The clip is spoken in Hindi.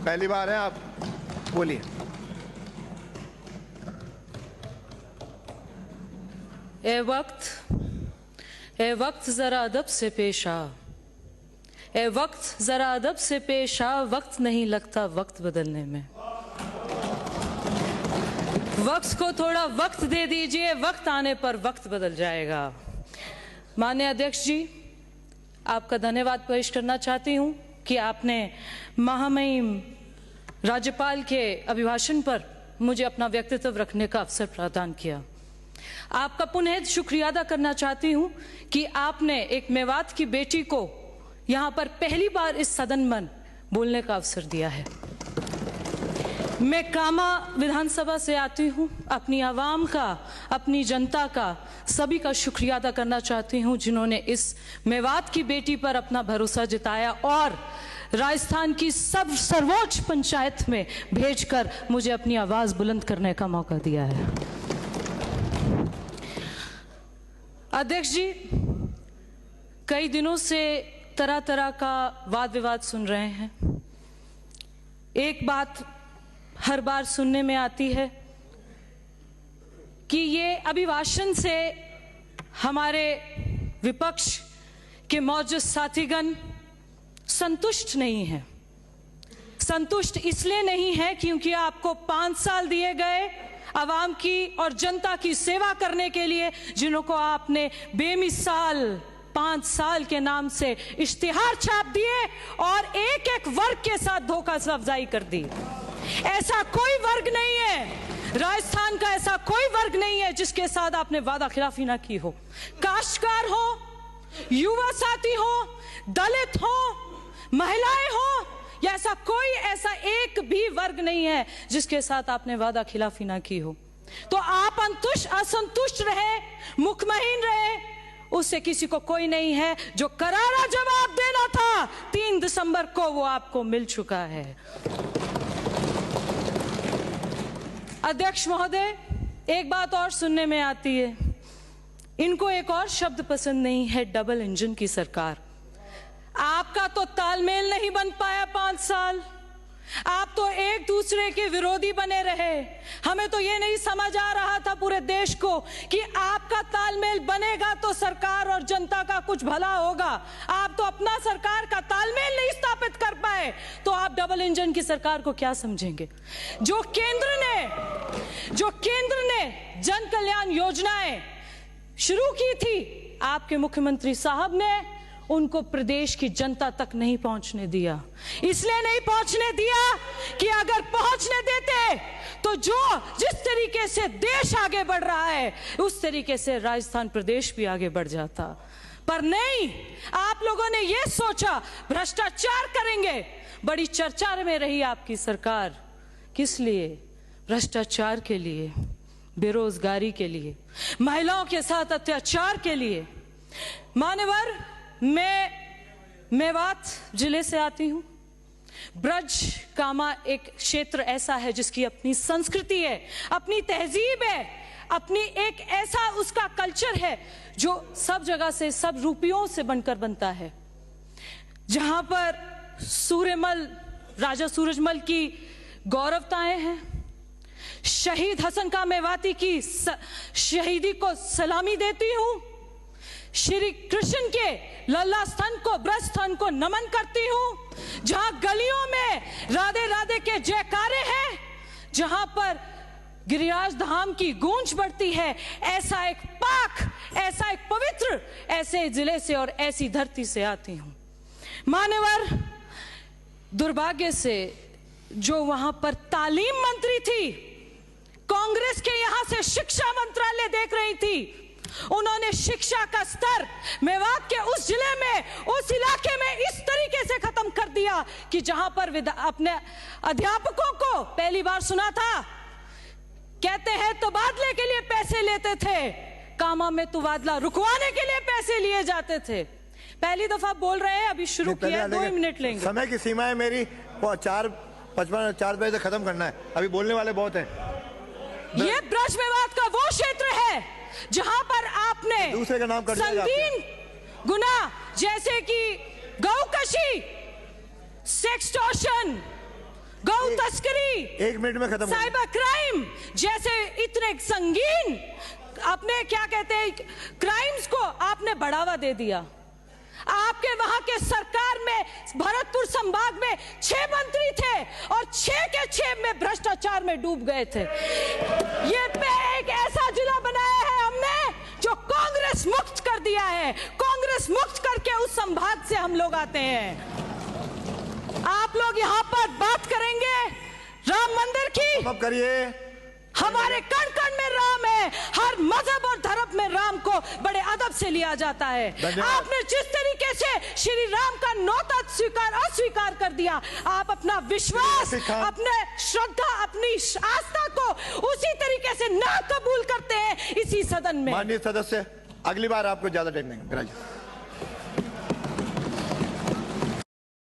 पहली बार है, आप बोलिए। ए वक्त जरा अदब से पेश आ, ए वक्त जरा अदब से पेश आ, वक्त नहीं लगता वक्त बदलने में। वक्त को थोड़ा वक्त दे दीजिए, वक्त आने पर वक्त बदल जाएगा। माननीय अध्यक्ष जी, आपका धन्यवाद पेश करना चाहती हूं कि आपने महामहिम राज्यपाल के अभिभाषण पर मुझे अपना व्यक्तित्व रखने का अवसर प्रदान किया। आपका पुनः शुक्रिया अदा करना चाहती हूं कि आपने एक मेवात की बेटी को यहां पर पहली बार इस सदन में बोलने का अवसर दिया है। मैं कामा विधानसभा से आती हूं, अपनी आवाम का, अपनी जनता का, सभी का शुक्रिया अदा करना चाहती हूं जिन्होंने इस मेवात की बेटी पर अपना भरोसा जताया और राजस्थान की सर्वोच्च पंचायत में भेजकर मुझे अपनी आवाज बुलंद करने का मौका दिया है। अध्यक्ष जी, कई दिनों से तरह तरह का वाद विवाद सुन रहे हैं। एक बात हर बार सुनने में आती है कि ये अभिभाषण से हमारे विपक्ष के मौजूद साथीगण संतुष्ट नहीं है। संतुष्ट इसलिए नहीं है क्योंकि आपको 5 साल दिए गए आवाम की और जनता की सेवा करने के लिए, जिनको आपने बेमिसाल 5 साल के नाम से इश्तिहार छाप दिए और एक एक वर्ग के साथ धोखा से अफजाई कर दी। ऐसा कोई वर्ग नहीं है, राजस्थान का ऐसा कोई वर्ग नहीं है जिसके साथ आपने वादा खिलाफी ना की हो। काश्तकार हो, युवा साथी हो, दलित हो, महिलाएं हो, या ऐसा एक भी वर्ग नहीं है जिसके साथ आपने वादा खिलाफी ना की हो। तो आप असंतुष्ट रहे, मुखमहीन रहे, उससे किसी को कोई नहीं है। जो करारा जवाब देना था 3 दिसंबर को, वो आपको मिल चुका है। अध्यक्ष महोदय, एक बात और सुनने में आती है, इनको एक और शब्द पसंद नहीं है, डबल इंजन की सरकार। आपका तो तालमेल नहीं बन पाया 5 साल, आप तो एक दूसरे के विरोधी बने रहे। हमें तो ये नहीं समझ आ रहा था पूरे देश को कि आपका तालमेल बनेगा तो सरकार और जनता का कुछ भला होगा। आप तो अपना सरकार का तालमेल नहीं स्थापित कर पाए, तो आप डबल इंजन की सरकार को क्या समझेंगे? जो केंद्र ने जन कल्याण योजनाएं शुरू की थी, आपके मुख्यमंत्री साहब ने उनको प्रदेश की जनता तक नहीं पहुंचने दिया। इसलिए नहीं पहुंचने दिया कि अगर पहुंचने देते तो जिस तरीके से देश आगे बढ़ रहा है, उस तरीके से राजस्थान प्रदेश भी आगे बढ़ जाता। पर नहीं, आप लोगों ने यह सोचा भ्रष्टाचार करेंगे। बड़ी चर्चा में रही आपकी सरकार, किस लिए? भ्रष्टाचार के लिए, बेरोजगारी के लिए, महिलाओं के साथ अत्याचार के लिए। मान्यवर, मैं मेवात जिले से आती हूं। ब्रज कामा एक क्षेत्र ऐसा है जिसकी अपनी संस्कृति है, अपनी तहजीब है, अपनी एक ऐसा उसका कल्चर है जो सब जगह से, सब रूपियों से बनकर बनता है। जहां पर सूर्यमल, राजा सूरजमल की गौरवताएं हैं। शहीद हसन का मेवाती की शहीदी को सलामी देती हूं। श्री कृष्ण के लल्ला स्तन को, ब्रज स्तन को नमन करती हूं। जहां गलियों में राधे राधे के जयकारे हैं, जहां पर गिरिराज धाम की गूंज बढ़ती है, ऐसा एक पाक, ऐसा एक पवित्र, ऐसे जिले से और ऐसी धरती से आती हूं। मान्यवर, दुर्भाग्य से जो वहां पर तालीम मंत्री थी, कांग्रेस के यहां से शिक्षा मंत्रालय देख रही थी, उन्होंने शिक्षा का स्तर मेवात के उस जिले में, उस इलाके में इस तरीके से खत्म कर दिया कि जहां पर अपने अध्यापकों को पहली बार सुना था, कहते हैं तबादले के लिए पैसे लेते थे, कामा में तबादला रुकवाने के लिए पैसे लिए जाते थे। पहली दफा बोल रहे हैं, अभी शुरू किया, 2 मिनट लेंगे। समय की सीमा है मेरी, 4:55 बजे तक खत्म करना है, अभी बोलने वाले बहुत हैं। ये ब्रज मेवात का वो क्षेत्र है जहां पर आपने दूसरे का नाम कर संगीन गुना जैसे कि गौकशी, सेक्सटॉर्शन, गौ तस्करी, 1 मिनट में खत्म। साइबर क्राइम जैसे इतने संगीन अपने क्या कहते हैं क्राइम्स को आपने बढ़ावा दे दिया। आपके वहां के सरकार में भरतपुर संभाग में 6 मंत्री थे और 6 के 6 में भ्रष्टाचार में डूब गए थे। ये एक ऐसा जिला बनाया है हमने जो कांग्रेस मुक्त कर दिया है। कांग्रेस मुक्त करके उस संभाग से हम लोग आते हैं। आप लोग यहां पर बात करेंगे राम मंदिर की, अब करिए। हमारे कण कण में राम है, हर मजहब और धर्म में राम को बड़े अदब से लिया जाता है। आपने जिस तरीके से श्री राम का नौता अस्वीकार कर दिया, आप अपना विश्वास, अपने श्रद्धा, अपनी आस्था को उसी तरीके से ना कबूल करते हैं इसी सदन में। माननीय सदस्य, अगली बार आपको ज्यादा टाइम देंगे।